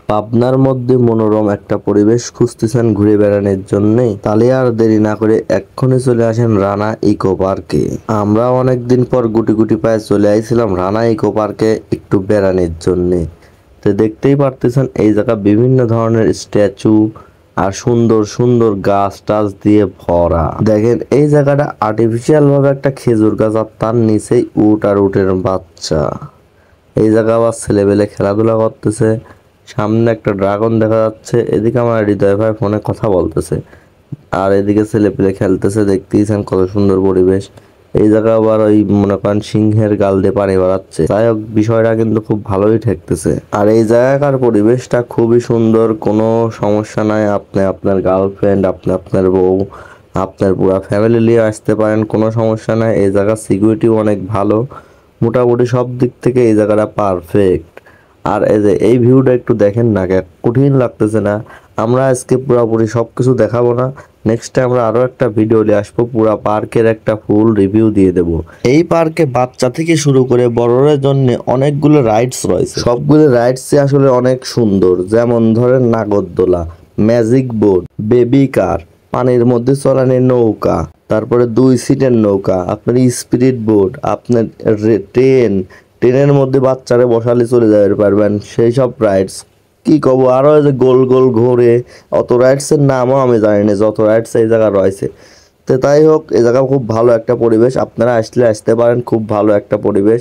পাবনার মধ্যে মনোরম একটা পরিবেশ খুঁজতেছেন ঘুরে বেড়ানোর জন্যে, তাহলে আর দেরি না করে এক্ষুনি চলে আসেন রানা ইকো পার্কে। আমরা অনেকদিন পর গুটি গুটি পায়ে চলে আইছিলাম রানা ইকো পার্কে একটু বেড়ানোর জন্যে। তো দেখতেই পারতেছেন এই জায়গা বিভিন্ন ধরনের স্ট্যাচু আর সুন্দর সুন্দর গাছ টাছ দিয়ে ভরা। দেখেন এই জায়গাটা আর্টিফিশিয়াল ভাবে একটা খেজুর গাছ আর তার নিচেই উট আর উটের বাচ্চা। এই জায়গা আবার ছেলেবেলে খেলাধুলা করতেছে। সামনে একটা ড্রাগন দেখা যাচ্ছে। এদিকে আমার হৃদয় ভাই ফোনে কথা বলতেছে আর এদিকে ছেলেপেলে খেলতেছে। দেখতেইছেন কত সুন্দর পরিবেশ। এই জায়গা আবার ওই মনে করেন সিংহের গাল দিয়ে পানি বাড়াচ্ছে। যাই হোক বিষয়টা কিন্তু খুব ভালোই ঠেকতেছে। আর এই জায়গাকার পরিবেশটা খুবই সুন্দর, কোনো সমস্যা নাই। আপনি আপনার গার্লফ্রেন্ড, আপনি আপনার বউ, আপনার পুরা ফ্যামিলি নিয়ে আসতে পারেন, কোনো সমস্যা নাই। এই জায়গার সিকিউরিটি অনেক ভালো, মোটামুটি সব দিক থেকে এই জায়গাটা পারফেক্ট। আর এই যে এই ভিউটা একটু দেখেন না, কঠিন লাগতেছে না? আমরা আজকে পুরোপুরি সবকিছু দেখাবো না, নেক্সট টাইম আমরা আরো একটা ভিডিও নিয়ে আসবো, পুরা পার্কের একটা ফুল রিভিউ দিয়ে দেব। এই পার্কে বাচ্চা থেকে শুরু করে বড়দের জন্য অনেকগুলো রাইডস রয়েছে। সবগুলো রাইডস আসলে অনেক সুন্দর, যেমন ধরেন নাগরদোলা, ম্যাজিক বোট, বেবি কার, পানির মধ্যে চলানো নৌকা, তারপরে 2 সিটের নৌকা, আপনার স্পিরিট বোট, আপনার ট্রেনের মধ্যে বাচ্চারা বসালে চলে যাবে পারবেন, সেই সব রাইডস। কি কব, আরো যে গোল গোল ঘোরে, অত রাইডস এর নামও আমি জানি না যত রাইডস এই জায়গা রয়েছে। তো তাই হোক, এই জায়গা খুব ভালো একটা পরিবেশ, আপনারা আসতে পারেন, খুব ভালো একটা পরিবেশ।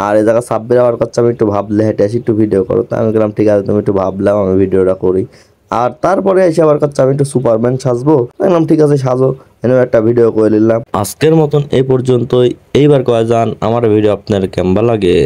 আর এই জায়গা সাব্বির আমার কাছে আমি একটু ভাবলে হেঁটে আসি একটু ভিডিও করো, তো আমি বললাম ঠিক আছে, তুমি একটু ভাবলাম আমি ভিডিওটা করি। আর তারপরে এসে আমার কাছে আমি একটু সুপারম্যান সাজবো, বললাম ঠিক আছে সাজো, এনেও একটা ভিডিও করে নিলাম। আজকের মতন এই পর্যন্তই। এইবার কয়ে যান আমার ভিডিও আপনার কেমন লাগে।